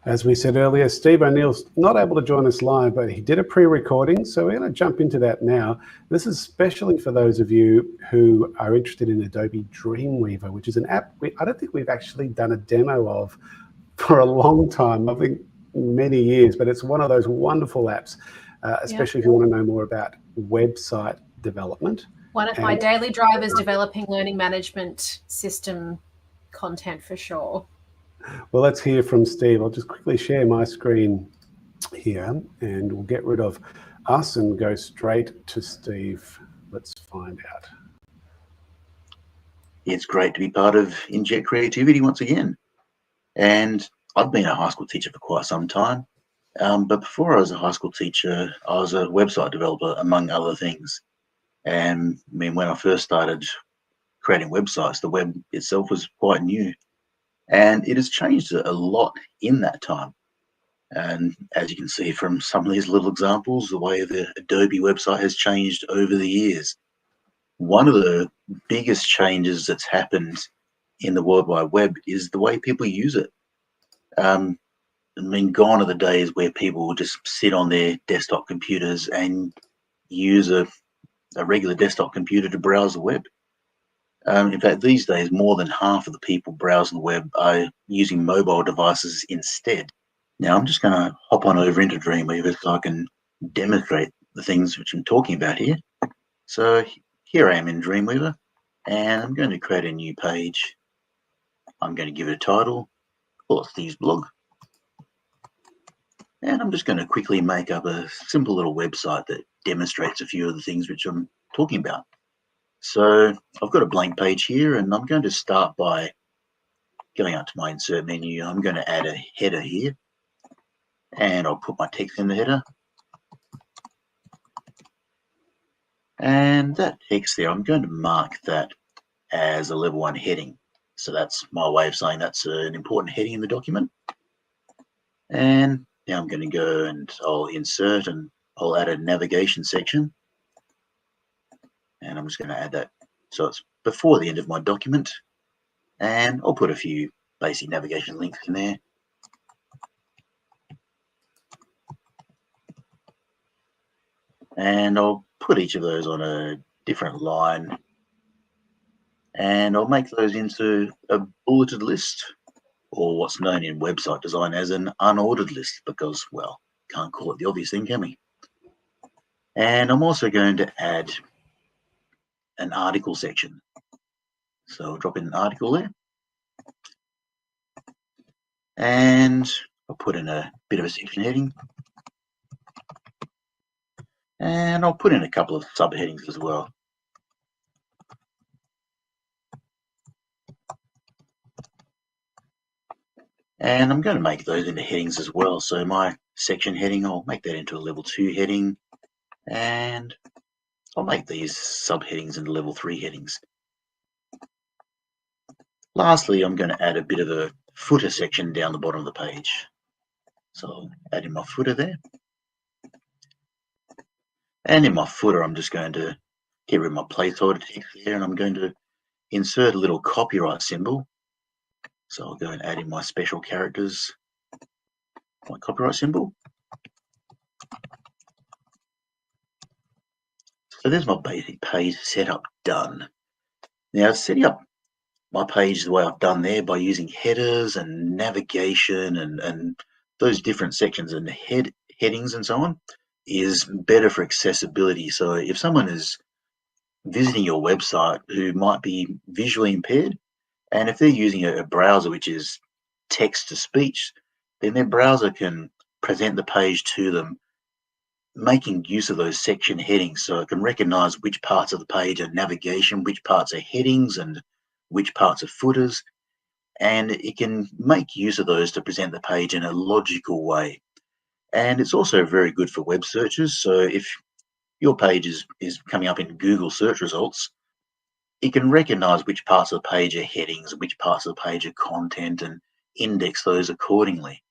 As we said earlier, Steve O'Neill's not able to join us live, but he did a pre-recording, so we're going to jump into that now. This is especially for those of you who are interested in Adobe Dreamweaver, which is an app I don't think we've actually done a demo of for a long time, I think many years, but it's one of those wonderful apps, especially if you want to know more about website development. One of my daily drivers, developing learning management system content for sure. Well, let's hear from Steve. I'll just quickly share my screen here and we'll get rid of us and go straight to Steve. Let's find out. It's great to be part of Inject Creativity once again. And I've been a high school teacher for quite some time. But before I was a high school teacher, I was a website developer, among other things. And I mean, when I first started creating websites, the web itself was quite new. And it has changed a lot in that time. And as you can see from some of these little examples, the way the Adobe website has changed over the years. One of the biggest changes that's happened in the World Wide Web is the way people use it. I mean, gone are the days where people will just sit on their desktop computers and use a regular desktop computer to browse the web. In fact, these days, more than half of the people browsing the web are using mobile devices instead. Now, I'm just going to hop on over into Dreamweaver so I can demonstrate the things which I'm talking about here. So here I am in Dreamweaver, and I'm going to create a new page. I'm going to give it a title, call it Steve's Blog. And I'm just going to quickly make up a simple little website that demonstrates a few of the things which I'm talking about. So I've got a blank page here, and I'm going to start by going up to my insert menu. I'm going to add a header here, and I'll put my text in the header. And that text there, I'm going to mark that as a level 1 heading. So that's my way of saying that's an important heading in the document. And now I'm going to go and I'll insert and I'll add a navigation section. And I'm just going to add that so it's before the end of my document. And I'll put a few basic navigation links in there. And I'll put each of those on a different line. And I'll make those into a bulleted list, or what's known in website design as an unordered list, because, well, can't call it the obvious thing, can we? And I'm also going to add an article section. So I'll drop in an article there. And I'll put in a bit of a section heading. And I'll put in a couple of subheadings as well. And I'm going to make those into headings as well. So my section heading, I'll make that into a level 2 heading. And I'll make these subheadings into level 3 headings. Lastly, I'm going to add a bit of a footer section down the bottom of the page. So I'll add in my footer there. And in my footer, I'm just going to get rid of my placeholder text there, and I'm going to insert a little copyright symbol. So I'll go and add in my special characters, my copyright symbol. So there's my basic page setup done. Now, setting up my page the way I've done there by using headers and navigation and those different sections and headings and so on is better for accessibility. So if someone is visiting your website who might be visually impaired, and if they're using a browser which is text to speech, then their browser can present the page to them, making use of those section headings, so it can recognize which parts of the page are navigation, which parts are headings, and which parts are footers, and it can make use of those to present the page in a logical way. And it's also very good for web searches. So if your page is coming up in Google search results, it can recognize which parts of the page are headings, which parts of the page are content, and index those accordingly.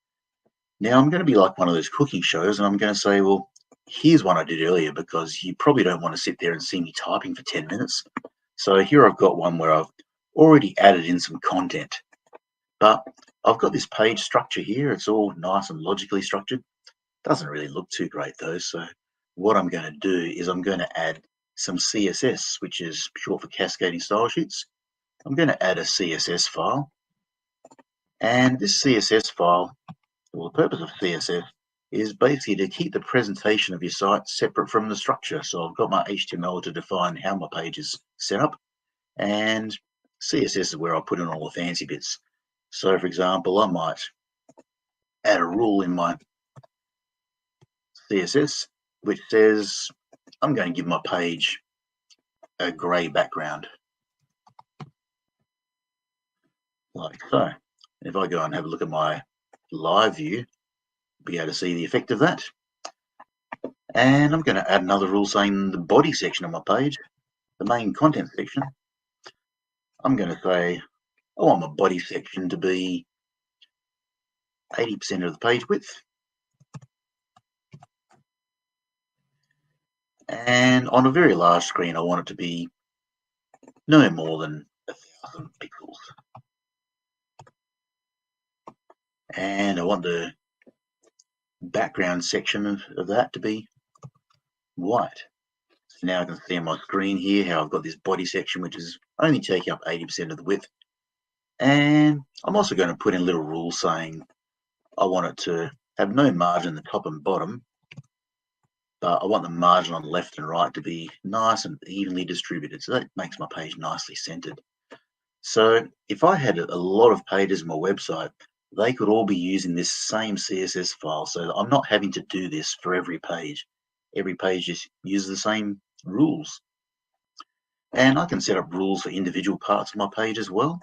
Now I'm going to be like one of those cooking shows, and I'm going to say, well, here's one I did earlier, because you probably don't want to sit there and see me typing for 10 minutes. So here I've got one where I've already added in some content, but I've got this page structure here. It's all nice and logically structured. Doesn't really look too great though. So what I'm going to do is I'm going to add some CSS, which is short for cascading style sheets. I'm going to add a CSS file, and this CSS file, well, the purpose of CSS is basically to keep the presentation of your site separate from the structure. So I've got my HTML to define how my page is set up, and CSS is where I put in all the fancy bits. So for example, I might add a rule in my CSS which says I'm going to give my page a grey background, like so. If I go and have a look at my live view, be able to see the effect of that. And I'm going to add another rule saying the body section of my page, the main content section, I'm going to say I want my body section to be 80% of the page width. And on a very large screen, I want it to be no more than 1,000 pixels. And I want the background section of that to be white. So now I can see on my screen here how I've got this body section which is only taking up 80% of the width. And I'm also going to put in little rules saying I want it to have no margin in the top and bottom, but I want the margin on left and right to be nice and evenly distributed. So that makes my page nicely centered. So if I had a lot of pages on my website, they could all be using this same CSS file. So I'm not having to do this for every page. Every page just uses the same rules. And I can set up rules for individual parts of my page as well.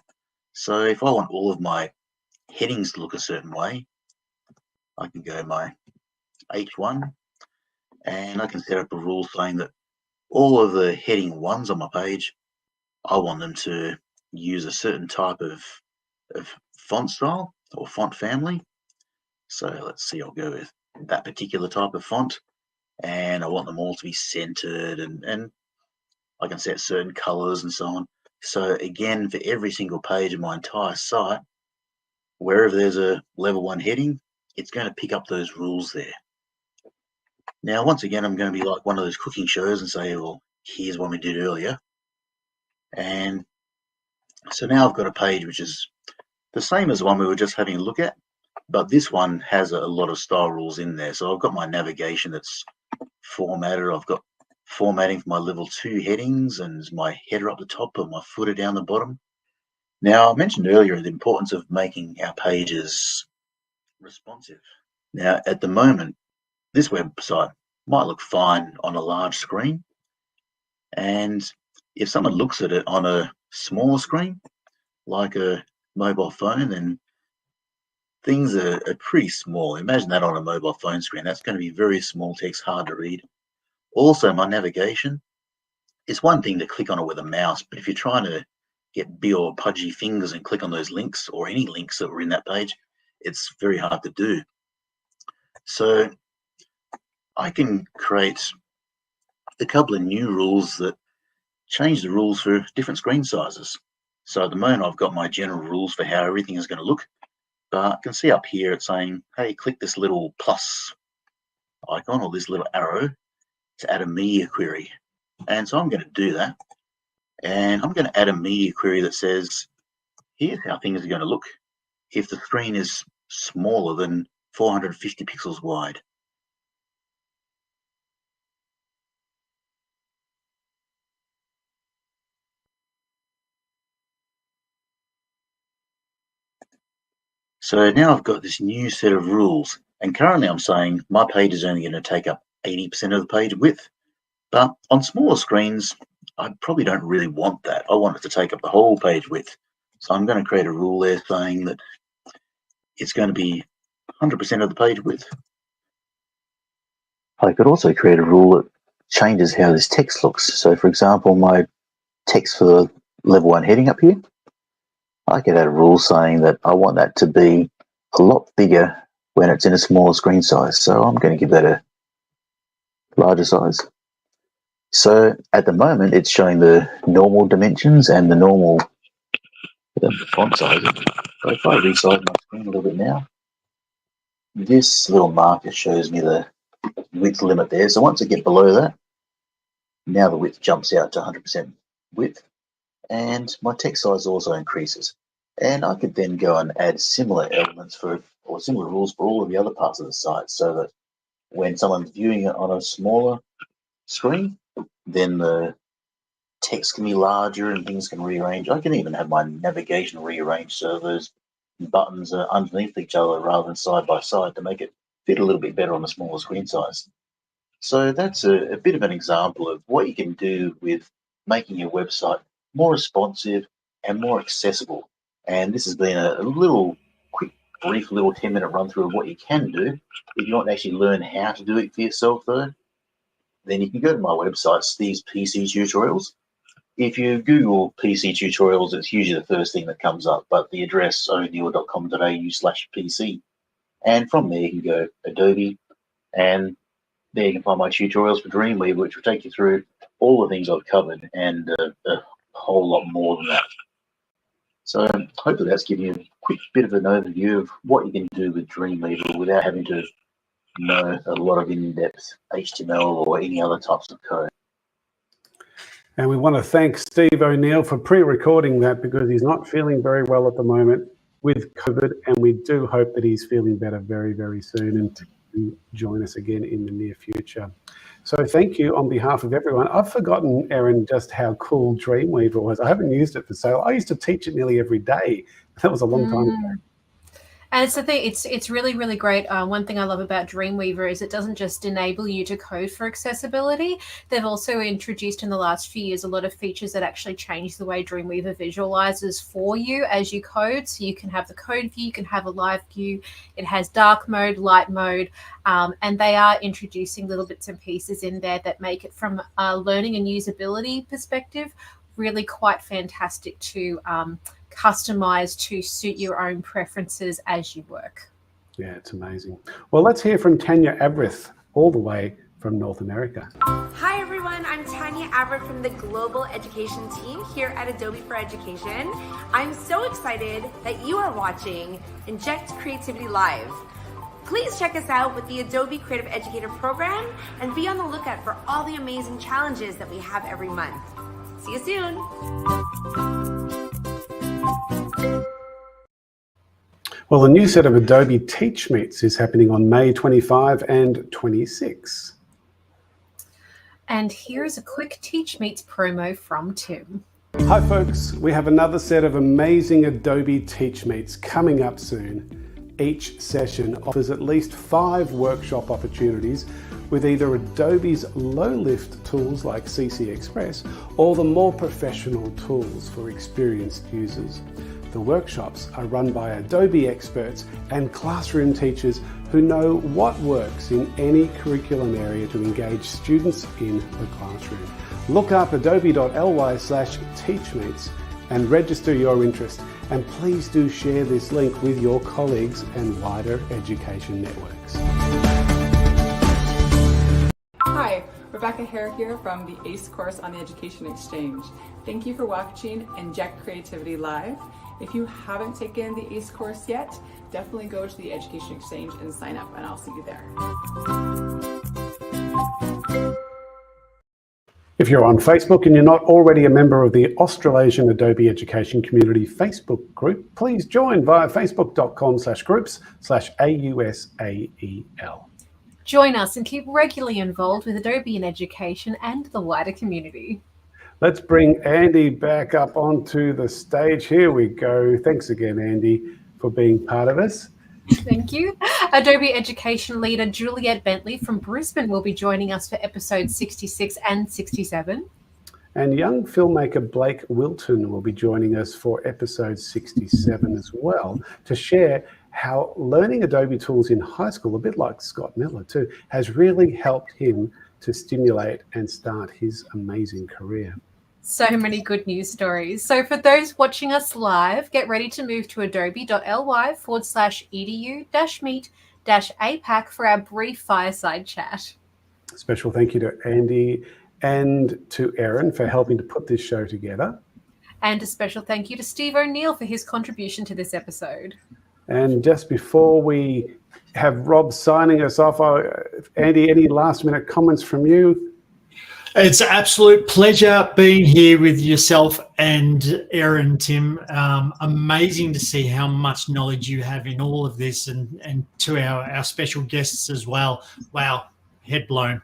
So if I want all of my headings to look a certain way, I can go my H1 and I can set up a rule saying that all of the heading ones on my page, I want them to use a certain type of font style or font family. So let's see, I'll go with that particular type of font, and I want them all to be centered, and I can set certain colors and so on. So again, for every single page of my entire site, wherever there's a level 1 heading, it's going to pick up those rules there. Now, once again, I'm going to be like one of those cooking shows and say, well, here's what we did earlier. And so now I've got a page which is the same as the one we were just having a look at, but this one has a lot of style rules in there. So I've got my navigation that's formatted. I've got formatting for my level 2 headings and my header up the top and my footer down the bottom. Now, I mentioned earlier the importance of making our pages responsive. Now, at the moment, this website might look fine on a large screen, and if someone looks at it on a smaller screen, like a mobile phone, then things are pretty small. Imagine that on a mobile phone screen. That's going to be very small text, hard to read. Also, my navigation, it's one thing to click on it with a mouse, but if you're trying to get big or pudgy fingers and click on those links or any links that were in that page, it's very hard to do. So I can create a couple of new rules that change the rules for different screen sizes. So at the moment, I've got my general rules for how everything is going to look, but I can see up here it's saying, hey, click this little plus icon or this little arrow to add a media query. And so I'm going to do that. And I'm going to add a media query that says, here's how things are going to look if the screen is smaller than 450 pixels wide. So now I've got this new set of rules, and currently I'm saying my page is only going to take up 80% of the page width. But on smaller screens, I probably don't really want that. I want it to take up the whole page width. So I'm going to create a rule there saying that it's going to be 100% of the page width. I could also create a rule that changes how this text looks. So for example, my text for the level 1 heading up here, I could add a rule saying that I want that to be a lot bigger when it's in a smaller screen size. So I'm going to give that a larger size. So at the moment, it's showing the normal dimensions and the normal font size. So if I resize my screen a little bit now, this little marker shows me the width limit there. So once I get below that, now the width jumps out to 100% width, and my text size also increases. And I could then go and add similar elements for, or similar rules for all of the other parts of the site, so that when someone's viewing it on a smaller screen, then the text can be larger and things can rearrange. I can even have my navigation rearranged so those buttons are underneath each other rather than side by side to make it fit a little bit better on a smaller screen size. So that's a bit of an example of what you can do with making your website more responsive and more accessible. And this has been a little quick, brief little 10-minute run through of what you can do. If you want to actually learn how to do it for yourself though, then you can go to my website, Steve's PC Tutorials. If you Google PC tutorials, it's usually the first thing that comes up, but the address oneil.com.au/PC. And from there you can go Adobe, and there you can find my tutorials for Dreamweaver, which will take you through all the things I've covered and a whole lot more than that. So hopefully that's given you a quick bit of an overview of what you can do with Dreamweaver without having to know a lot of in-depth HTML or any other types of code. And we want to thank Steve O'Neill for pre-recording that because he's not feeling very well at the moment with COVID, and we do hope that he's feeling better very, very soon and to join us again in the near future. So thank you on behalf of everyone. I've forgotten, Erin, just how cool Dreamweaver was. I haven't used it for so. I used to teach it nearly every day. That was a long time ago. And it's the thing, it's really, really great. One thing I love about Dreamweaver is it doesn't just enable you to code for accessibility. They've also introduced in the last few years a lot of features that actually change the way Dreamweaver visualizes for you as you code. So you can have the code view, you can have a live view. It has dark mode, light mode, and they are introducing little bits and pieces in there that make it from a learning and usability perspective really quite fantastic to customize to suit your own preferences as you work. Yeah, it's amazing. Well, let's hear from Tanya Abrith, all the way from North America. Hi everyone, I'm Tanya Abrith from the Global Education team here at Adobe for Education. I'm so excited that you are watching Inject Creativity Live. Please check us out with the Adobe Creative Educator program and be on the lookout for all the amazing challenges that we have every month. See you soon. Well, the new set of Adobe Teach Meets is happening on May 25 and 26. And here's a quick Teach Meets promo from Tim. Hi folks, we have another set of amazing Adobe Teach Meets coming up soon. Each session offers at least 5 workshop opportunities with either Adobe's low-lift tools like CC Express or the more professional tools for experienced users. The workshops are run by Adobe experts and classroom teachers who know what works in any curriculum area to engage students in the classroom. Look up adobe.ly/teachmeets and register your interest. And please do share this link with your colleagues and wider education networks. Hi, Rebecca Hare here from the ACE course on the Education Exchange. Thank you for watching Inject Creativity Live. If you haven't taken the ACE course yet, definitely go to the Education Exchange and sign up, and I'll see you there. If you're on Facebook and you're not already a member of the Australasian Adobe Education Community Facebook group, please join via facebook.com/groups/AUSAEL. Join us and keep regularly involved with Adobe in education and the wider community. Let's bring Andy back up onto the stage. Here we go. Thanks again, Andy, for being part of this. Thank you. Adobe Education leader Juliet Bentley from Brisbane will be joining us for episodes 66 and 67. And young filmmaker Blake Wilton will be joining us for episode 67 as well to share how learning Adobe tools in high school, a bit like Scott Miller too, has really helped him to stimulate and start his amazing career. So many good news stories. So for those watching us live, get ready to move to adobe.ly/edu-meet-APAC for our brief fireside chat. Special thank you to Andy and to Erin for helping to put this show together. And a special thank you to Steve O'Neill for his contribution to this episode. And just before we have Rob signing us off, Andy, any last minute comments from you? It's an absolute pleasure being here with yourself and Erin, Tim. Amazing to see how much knowledge you have in all of this, and to our special guests as well. Wow, head blown.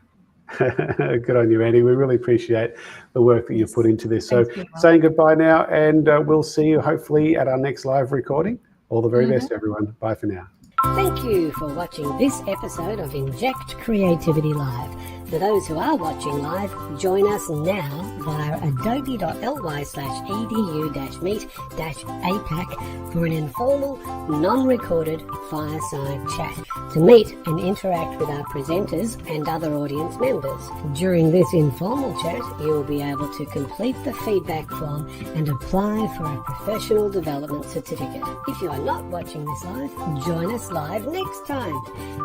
Good on you, Andy. We really appreciate the work that you put into this. So saying goodbye now, and we'll see you hopefully at our next live recording. All the very best, everyone. Bye for now. Thank you for watching this episode of Inject Creativity Live. For those who are watching live, join us now via adobe.ly/edu-meet-APAC for an informal, non-recorded fireside chat to meet and interact with our presenters and other audience members. During this informal chat, you will be able to complete the feedback form and apply for a professional development certificate. If you are not watching this live, join us live next time.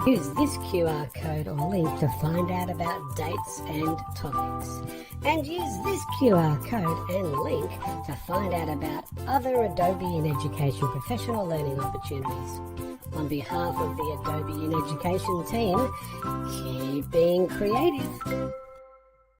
Use this QR code or link to find out about dates and topics. And use this QR code and link to find out about other Adobe in Education professional learning opportunities. On behalf of the Adobe in Education team, keep being creative.